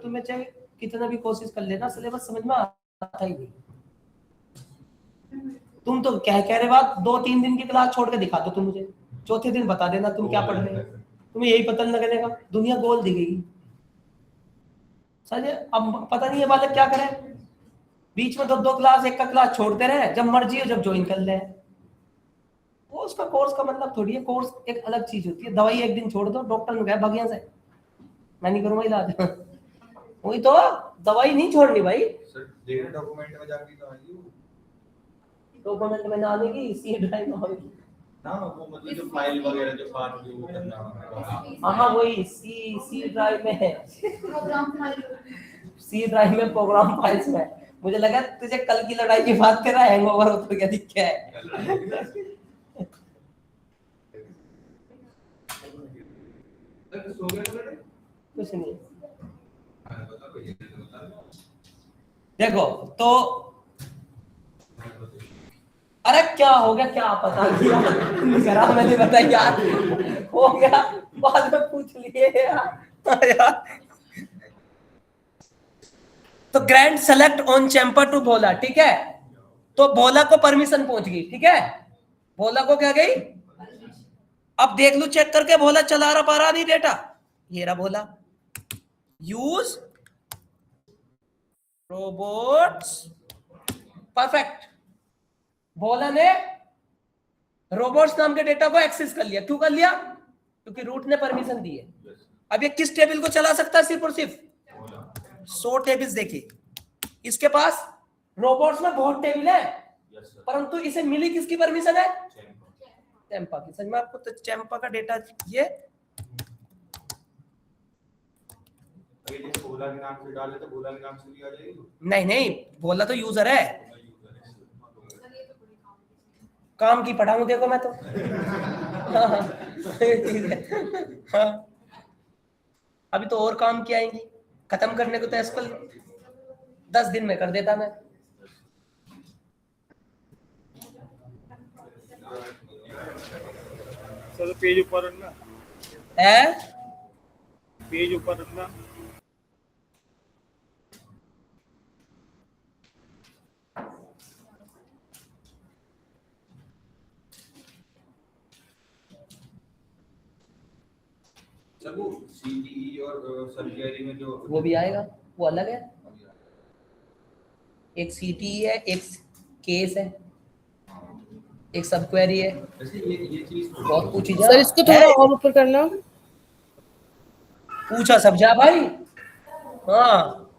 तुम्हें चाहे कितना भी कोशिश कर लेना, सिलेबस समझ में आता ही नहीं। तुम तो कह रहे बात 2-3 दिन की क्लास छोड़ के दिखा दो तुम मुझे, चौथे दिन बता देना तुम क्या पढ़ रहे हो, तुम्हें यही पता नहीं लगेगा, दुनिया गोल दिखेगी। सही है। अब पता नहीं है बालक क्या करे, बीच में 2 क्लास, एक का क्लास छोड़ते रहे, जब मर्जी हो जब ज्वाइन कर ले। वो उसका कोर्स का मतलब थोड़ी है, कोर्स एक अलग चीज होती है। दवाई एक दिन छोड़ दो, डॉक्टर ने कहा भागिया से मैं नहीं करूंगा इलाज वही तो, दवाई नहीं छोड़नी भाई। डॉक्यूमेंट में जाके डॉक्यूमेंट में ना आनेगी, सी ड्राइव में होगी ना, वो मतलब जो फाइल वगैरह जो फार्म जो करना। हाँ वही सी ड्राइव में है, सी ड्राइव में प्रोग्राम फाइल्स में। मुझे लगा तुझे कल की लड़ाई की बात कर रहा है, हैंगओवर उतर गया दिख क्या है। कुछ नहीं। देखो तो अरे क्या हो गया, क्या पता करा मैंने, बता यार हो गया, बाद में पूछ लिए यार। तो ग्रैंड सेलेक्ट ऑन चैंपर टू भोला, ठीक है। तो भोला को परमिशन पहुंच गई, ठीक है, भोला को क्या गई। अब देख लू चेक करके, भोला चला रहा पा रहा नहीं डेटा, ये रहा Bhola. Use robots, perfect. Bhola ने रोबोट्स नाम के डेटा को एक्सेस कर लिया। क्यों कर लिया? क्योंकि रूट ने परमिशन दी है। अब ये किस टेबल को चला सकता है? सिर्फ और सिर्फ 100 टेबल्स। देखिए इसके पास रोबोट्स में बहुत टेबल है, परंतु इसे मिली किसकी परमिशन है? चैंपा की। समझ में आपको? तो चैंपा का डेटा ये भोला के नाम से डाले तो भोला के नाम से भी आ जाएगी। नहीं भोला तो यूजर है, काम की पढ़ाऊं देखो मैं तो। हाँ। अभी तो और काम की आएंगी, खत्म करने को तो एसक्यूएल 10 दिन में कर देता मैं। सर पेज ऊपर रखना है, पेज ऊपर रखना। वो सीटीई और सर्जरी में जो वो भी आएगा, वो अलग है। एक सीटीई है, एक केस है, एक सब क्वेरी है। ये चीज बहुत पूछी जा सर इसको थोड़ा और ऊपर करना। पूछा सब जा भाई। हाँ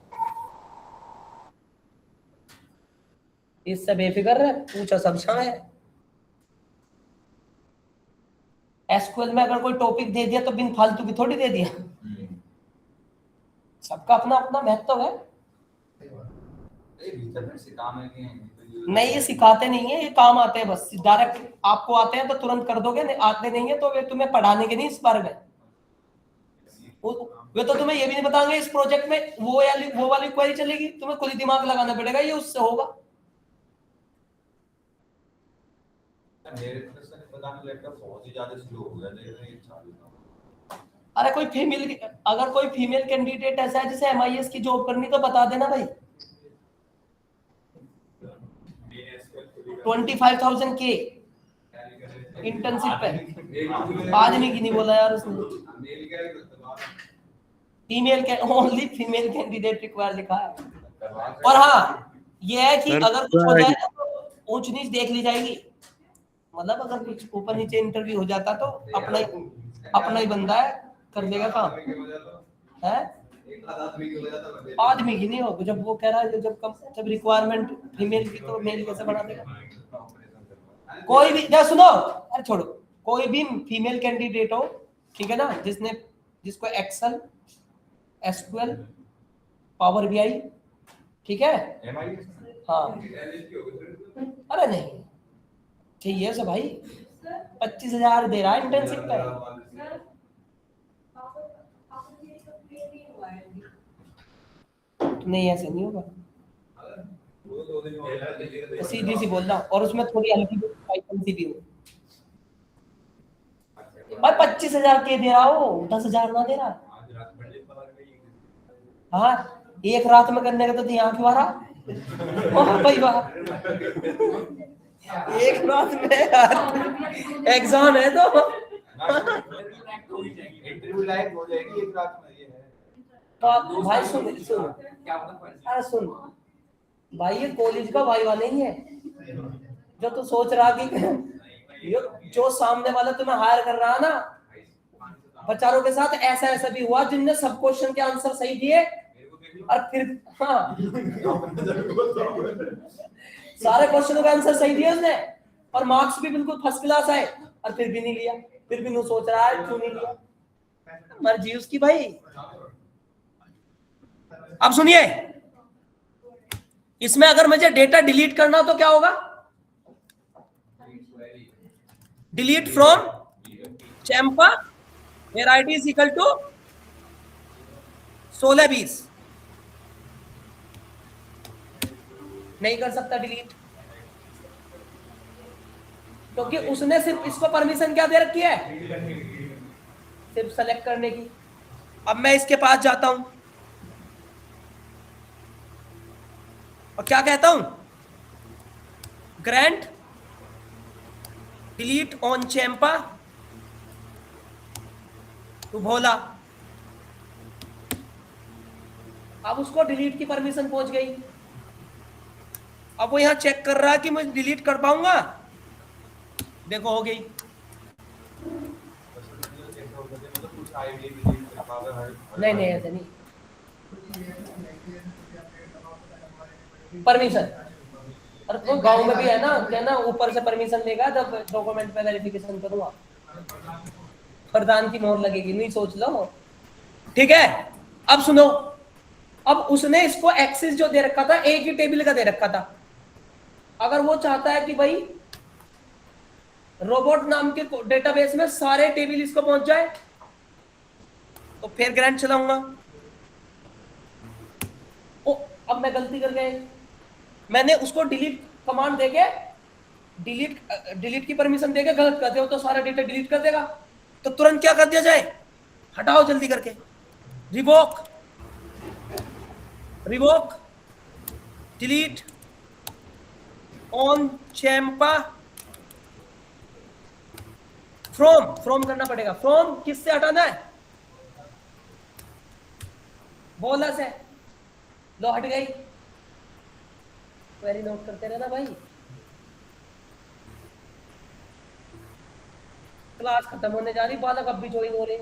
इससे बेफिक्र है, पूछा सब जा है। एसक्यूएल में अगर कोई टॉपिक दे दिया तो बिन फालतू की थोड़ी दे दिया, सबका अपना अपना महत्व है। नहीं ये सिखाते नहीं है, ये काम आते हैं बस। डायरेक्ट आपको आते हैं तो तुरंत कर दोगे, नहीं आते नहीं है तो वे तुम्हें पढ़ाने के नहीं इस बारे में। वे तो तुम्हें ये भी नहीं बताएंगे इस प्रोजेक्ट में वो वाली क्वेरी चलेगी, तुम्हें खुद ही दिमाग लगाना पड़ेगा, ये उससे होगा। अरे कोई फीमेल, अगर कोई फीमेल कैंडिडेट ऐसा है जिसे एमआईएस की जॉब करनी तो बता देना भाई। 25,000 के इंटर्नशिप पे। आदमी की नहीं बोला यार उसने, फीमेल के ओनली फीमेल कैंडिडेट रिक्वायर लिखा है। और हाँ ये है कि अगर कुछ हो जाए तो ऊंच नीच देख ली जाएगी, मतलब अगर कुछ ऊपर नीचे इंटरव्यू हो जाता तो अपना ही बंदा है, कर देगा काम है। आदमी की नहीं हो, जब वो कह रहा है जब रिक्वायरमेंट फीमेल की तो मेल कैसे बना देगा? कोई भी जा सुनो, अरे छोड़ो, कोई भी फीमेल कैंडिडेट हो, ठीक है ना, जिसको एक्सेल, एसक्यूएल, पावर बीआई, ठीक है, हाँ। अरे नहीं चाहिए से भाई, 25,000 दे रहा है इंटर्नशिप पे। नहीं ऐसे नहीं होगा, सीधी सी बोल रहा, और उसमें थोड़ी हल्की भी हो भाई। 25,000 के दे रहा हो, 10,000 ना दे रहा। हाँ, एक रात में करने का तो यहाँ क्यों आ रहा? ओ भाई वाह, एक रात में यार एग्जाम है तो इंटरव्यू लायक हो जाएगी एक रात में, ये है। तो भाई सुन सुन, अरे सुन भाई, ये कॉलेज का वाइवा नहीं है जो तू सोच रहा कि जो सामने वाला तुम्हें हायर कर रहा ना, बच्चारों के साथ ऐसा ऐसा भी हुआ जिनने सब क्वेश्चन के आंसर सही दिए और फिर हाँ सारे क्वेश्चनों का आंसर सही दिया उसने और मार्क्स भी बिल्कुल फर्स्ट क्लास आए और फिर भी नहीं लिया, फिर भी नहीं सोच रहा है क्यों नहीं लिया, मर्जी उसकी भाई। अब सुनिए, इसमें अगर मुझे डेटा डिलीट करना तो क्या होगा? Delete from चैम्पा where id is equal to 1620। नहीं कर सकता डिलीट, क्योंकि उसने सिर्फ इसको परमिशन क्या दे रखी है? सिर्फ सेलेक्ट करने की। अब मैं इसके पास जाता हूं और क्या कहता हूं? Grant delete on Champa to Bhola. अब उसको डिलीट की परमिशन पहुंच गई। अब वो यहां चेक कर रहा है कि मैं डिलीट कर पाऊंगा। देखो हो गई। नहीं नहीं ऐसे नहीं, परमिशन। और तो गांव में भी है ना, क्या ना, ऊपर से परमिशन लेगा जब डॉक्यूमेंट पे वेरिफिकेशन करूंगा, प्रधान की मोहर लगेगी, नहीं सोच लो। ठीक है, अब सुनो, अब उसने इसको एक्सेस जो दे रखा था एक ही टेबल का दे रखा था। अगर वो चाहता है कि भाई रोबोट नाम के डेटाबेस में सारे टेबल इसको पहुंच जाए, तो फिर ग्रांट चलाऊंगा। ओ, अब मैं गलती कर गए, मैंने उसको डिलीट कमांड देके डिलीट की परमिशन देके गलत कर दिया, तो सारा डेटा डिलीट कर देगा। तो तुरंत क्या कर दिया जाए? हटाओ जल्दी करके, रिवोक डिलीट ऑन चैम्पा फ्रॉम करना पड़ेगा। फ्रॉम किससे हटाना है? बोला से। लो हट गई। क्वेरी नोट करते रहना भाई। क्लास खत्म होने जा रही, बालक अब भी ज्वाइन हो रहे।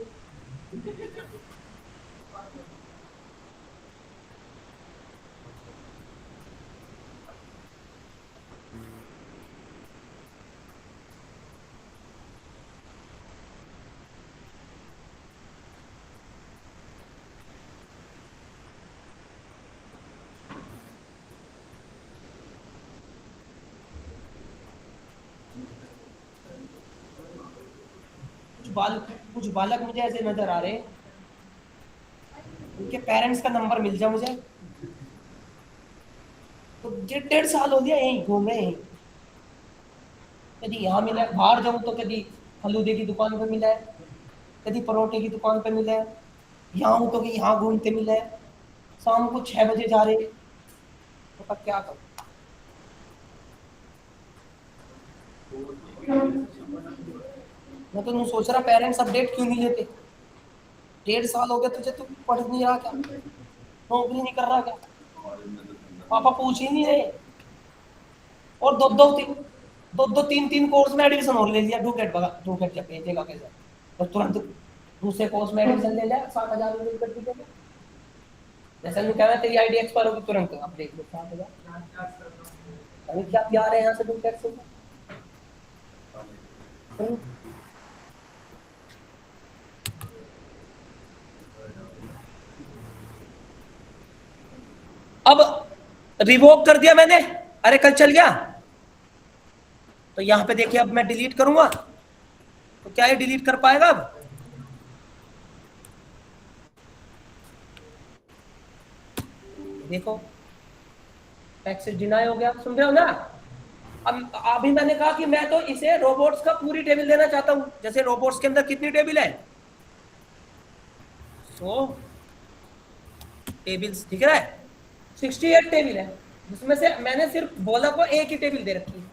कुछ बालक मुझे ऐसे नजर आ रहे, उनके पेरेंट्स का नंबर मिल जाए मुझे तो। 1.5 साल हो गया यहीं घूम रहे हैं, कभी यहाँ मिला है, बाहर जाऊं तो कभी फलूदे की दुकान पे मिला है, कभी परोठे की दुकान पे मिला है, यहाँ हूं तो कि यहाँ घूमते मिला है, शाम को 6 बजे जा रहे, तो क्या करूं? मैं तो नहीं सोच रहा पेरेंट्स अपडेट क्यों नहीं लेते। 1.5 साल हो गया तुझे, तू पढ़ नहीं रहा क्या? नौकरी नहीं कर रहा क्या? पापा पूछ ही नहीं रहे। और दो तीन कोर्स में एडमिशन और ले लिया। डुकेट जब भेजेगा कैसे, तो तुरंत दूसरे कोर्स में एडमिशन ले लिया, 7,000 रुपये कर दीजिएगा। जैसे मैं कह रहा तेरी आईडी एक्सपायर होगी, तुरंत अपडेट लो 7,000। अभी क्या प्यार है यहाँ से डुकेट से। अब रिवोक कर दिया मैंने, अरे कल चल गया। तो यहां पे देखिए, अब मैं डिलीट करूंगा तो क्या ये डिलीट कर पाएगा? अब देखो एक्सेस डिनाई हो गया, सुन रहे हो ना? अब अभी मैंने कहा कि मैं तो इसे रोबोट्स का पूरी टेबल देना चाहता हूं। जैसे रोबोट्स के अंदर कितनी टेबल है? 100। टेबल्स दिख रहा है, 68 टेबल है, जिसमें से मैंने सिर्फ बोला को एक ही टेबल दे रखी है,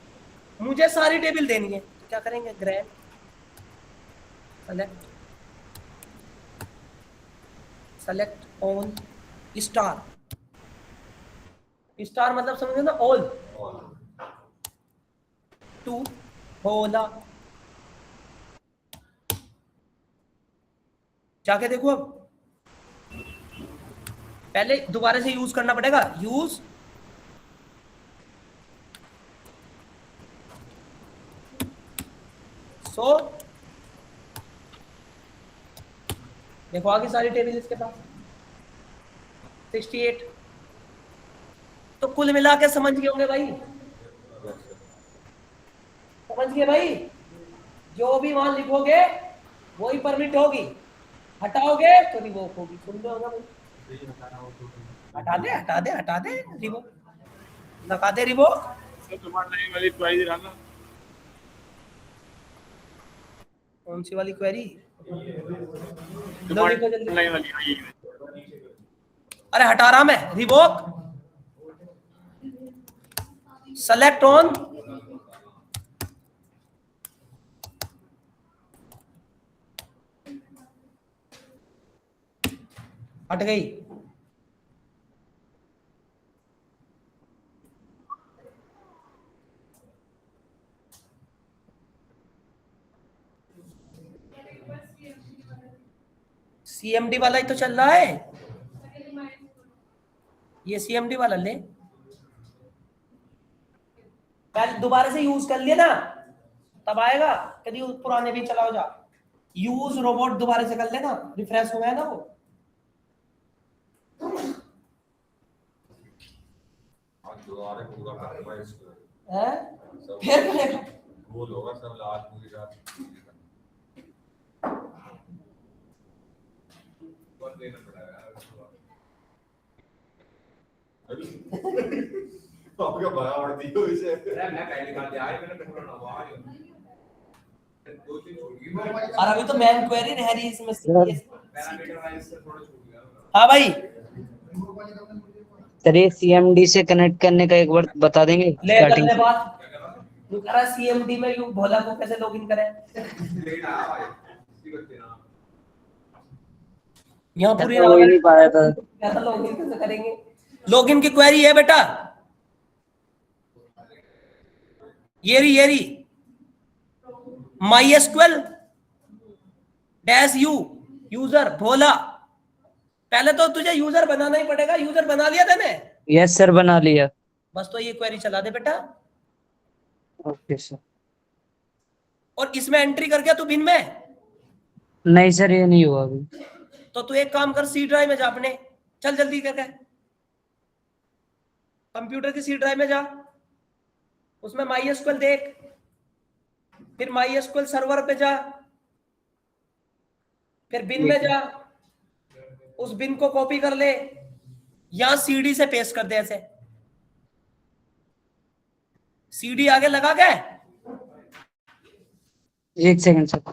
मुझे सारी टेबल देनी है, तो क्या करेंगे, grab select on star, star मतलब समझे ना, ऑल टू होला, जाके देखो, अब पहले दोबारा से यूज करना पड़ेगा, यूज सो देखो आगे सारी टेबल इसके पास 68, तो कुल मिला के समझ गए होंगे भाई, समझ गए भाई, जो भी वहां लिखोगे वही परमिट होगी, हटाओगे तो रिवोक होगी, सुन लो होगा भाई, हटा दे रिवोक, लगा दे रिवोक। सर तुम्हारी लाइन वाली क्वेरी डालना, कौन सी वाली क्वेरी, तुम्हारी लाइन वाली आई है। अरे हटा रहा मैं, रिवोक सेलेक्ट ऑन हट गई, सीएमडी वाला ही तो चल रहा है, ये सीएमडी वाला ले, पहले दोबारा से यूज कर लिया ना, तब आएगा, कभी पुराने भी चलाओ जा, यूज रोबोट दोबारा से कर लेना, रिफ्रेश हो गया ना वो, दोबारा पूरा करना है इसको, है फिर करेगा, वो होगा सब आज पूरी रात कौन देना पड़ेगा आपका बड़ा बढ़ती हो इसे, अरे मैं पहली बार आया, मैंने पकड़ा ना हुआ आज दो तीन छोड़ गई, और अभी तो मैन क्वेरी रह रही है इसमें, पैरामीटर वाइज से थोड़ा छूट गया। हाँ भाई सर ये सीएमडी से कनेक्ट करने का एक बार बता देंगे ले स्टार्टिंग करने से। बात, तू कह रहा सीएमडी में यू भोला को कैसे लॉगिन करें, लेट आया भाई इसी करते ना, यहाँ पूरी हो ही नहीं पाया था। कैसा लॉगिन कैसे करेंगे, लॉगिन की क्वेरी है बेटा, ये रही MySQL -u यूजर भोला, पहले तो तुझे यूजर बनाना ही पड़ेगा, यूजर बना लिया तूने, यस सर बना लिया। बस तो ये क्वेरी चला दे बेटा, ओके सर। और इसमें एंट्री कर गया तू बिन में, नहीं सर ये नहीं हुआ अभी। तो तू एक काम कर, सी ड्राइव में जा अपने, चल जल्दी करके कंप्यूटर की सी ड्राइव में जा, उसमें MySQL देख, फिर MySQL सर्वर पे जा, फिर बिन में जा, उस बिन को कॉपी कर ले, यहां सीडी से पेस्ट कर दे, ऐसे सीडी आगे लगा के, एक सेकंड सर।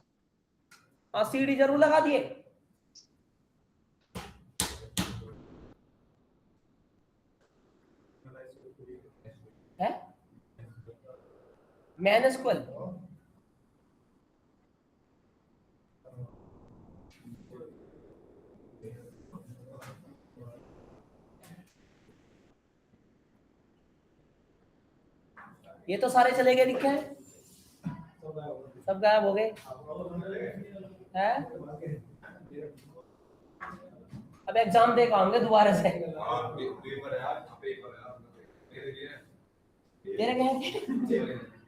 हाँ सीडी जरूर लगा दिए, है MySQL, ये तो सारे चले गए, दिखे हैं सब गायब हो गए हैं, अब एग्जाम दे आऊंगे दोबारा से, पेपर है यार, पेपर है मेरे लिए, तेरे क्या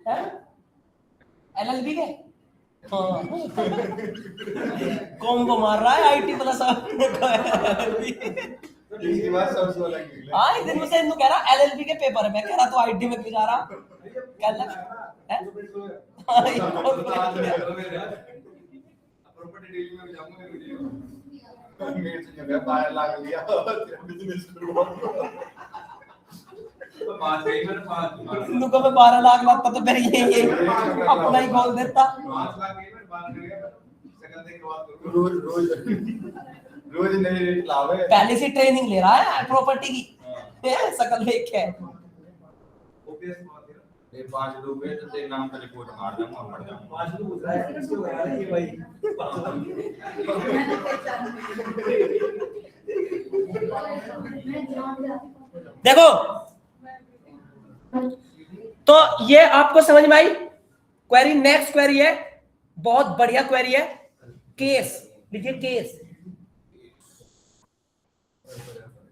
है LLB के, हाँ कॉम्बो मार रहा है आईटी प्लस, इसके बाद सबसे अलग निकला, हाँ एक दिन में से इन्हों कह रहा LLB के पेपर है, मैं कह रहा तो आईटी में क्यों जा रहा, क्या लग प्रॉपर्टी डील में जाऊंगा मेरे से जो 12 लाख लिया बिजनेस करूंगा, तो 5 गई मैंने 5 इन्हों को मैं 12 लाख लगता तो फिर ये अपना ही बोल देता, 5 लाख गई मैं बात कर गया सेकंड के बाद रोज रोज रोज नई रेट लावे। पहले से ट्रेनिंग ले रहा है प्रॉपर्टी की, सकल देख के। ओपीएस मार दिया। ये 5 लोग हैं तो तेरे नाम पे रिपोर्ट मार दूंगा, मर जाऊंगा। 5 लोग पूछ रहा है किसको लगा रहा है भाई। देखो तो ये आपको समझ में आई क्वेरी। नेक्स्ट क्वेरी है, बहुत बढ़िया क्वेरी है, केस। लिखिए केस।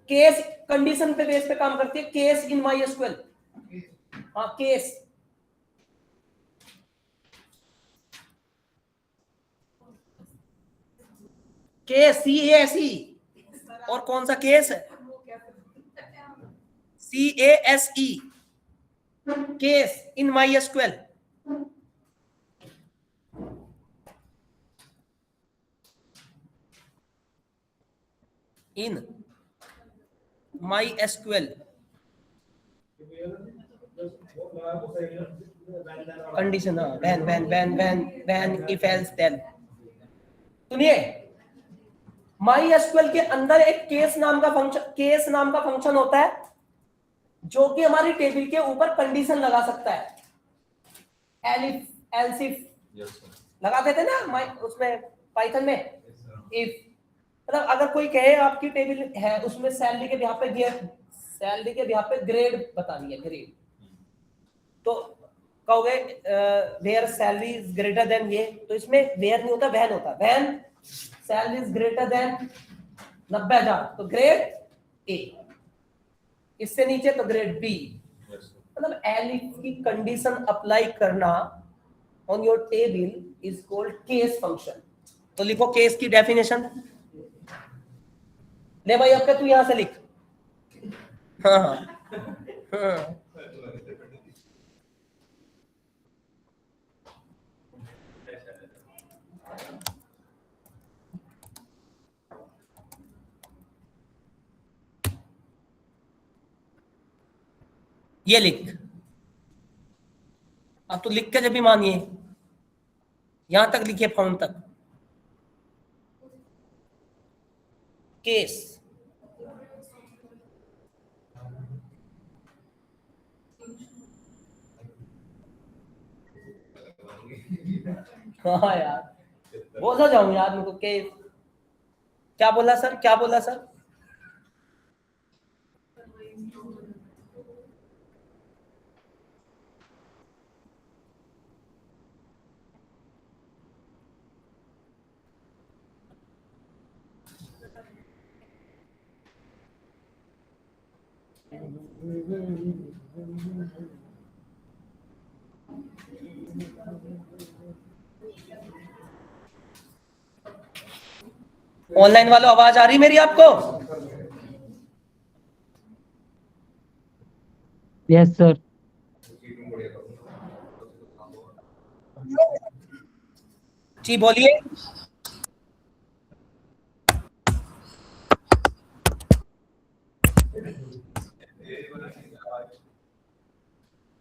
केस कंडीशन पे बेस पे काम करती है। Case in MySQL। हाँ केस। Case CASE। और कौन सा केस है? CASE। Case in MySQL। In MySQL condition. when if else then। सुनिए, MySQL के अंदर एक केस नाम का फंक्शन होता है जो कि हमारी टेबल के ऊपर कंडीशन लगा सकता है। एलिफ एल्सिफ लगा देते ना उसमें पाइथन में। इफ मतलब अगर कोई कहे आपकी टेबल है उसमें सैलरी के बिहाफ पे ग्रेड बतानी है, ग्रेड, तो कहोगे where salary is greater than ये, तो इसमें वेयर नहीं होता, वैन होता। When salary is greater than 90,000 तो ग्रेड ए, इससे नीचे तो ग्रेड बी। मतलब एलिफ की कंडीशन अप्लाई करना on your table is called case function. तो लिखो केस की डेफिनेशन। ले भाई अब तू यहां से लिख। हाँ। ये लिख। अब तो लिख के जब भी मानिए, यहां तक लिखिए, फाउंड तक। केस हाँ यार बोल जाऊं यार मेरे को। केस क्या बोला सर, क्या बोला सर? ऑनलाइन वालों आवाज आ रही मेरी आपको? Yes sir. जी बोलिए।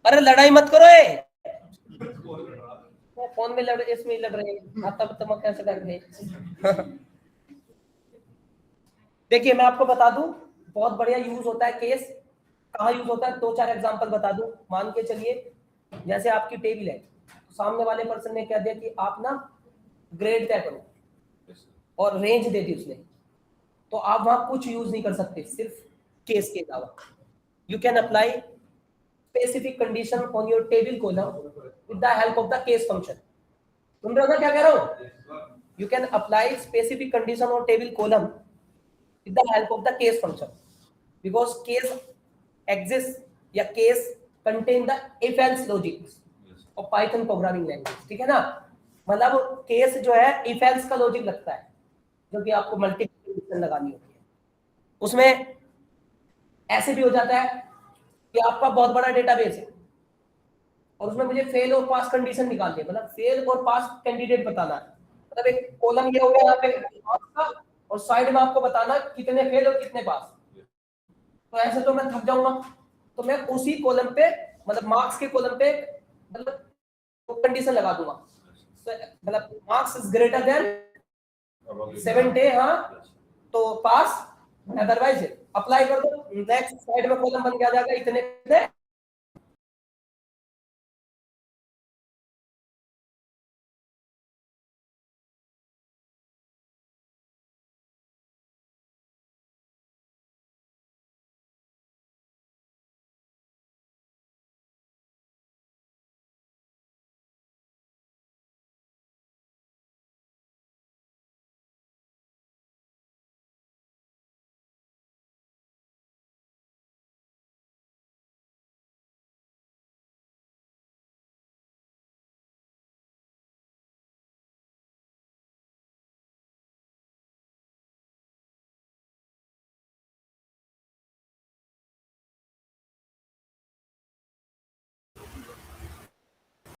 अरे लड़ाई मत करो, फोन में लड़, इसमें लड़ रहे हैं, तब कैसे कर रहे। देखिए मैं आपको बता दूं, बहुत बढ़िया यूज होता है केस। कहाँ यूज होता है? 2-4 एग्जांपल बता दूं। मान के चलिए जैसे आपकी टेबल है, तो सामने वाले पर्सन ने कह दिया कि आप ना ग्रेड तय करो, और रेंज दे दी उसने, तो आप वहां कुछ यूज नहीं कर सकते सिर्फ केस के अलावा। You can apply specific condition on your table column with the help of the case function. सुन रहे हो ना क्या कह रहा हूं? You can apply specific condition on table column with the help of the case function, because case exists या case contain the if else logic of Python programming language। ठीक है ना? मतलब केस जो है if else का logic लगता है, जो कि आपको मल्टीपल कंडीशन लगानी होती है। उसमें ऐसे भी हो जाता है कि आपका बहुत बड़ा डेटाबेस है और उसमें मुझे फेल और पास कंडीशन निकालनी है, मतलब फेल और पास कैंडिडेट बताना है। मतलब एक कॉलम ये हो गया यहाँ पे और साइड में आपको बताना कितने फेल और कितने पास। तो ऐसे तो मैं थक जाऊंगा, तो मैं उसी कॉलम पे, मतलब मार्क्स के कॉलम पे, मतलब कंडीशन लगा दूंगा। मतलब मार्क्स इज ग्रेटर देन 70, हाँ तो पास, अदरवाइज अप्लाई कर दो, नेक्स्ट साइड में कॉलम बन के आ जाएगा इतने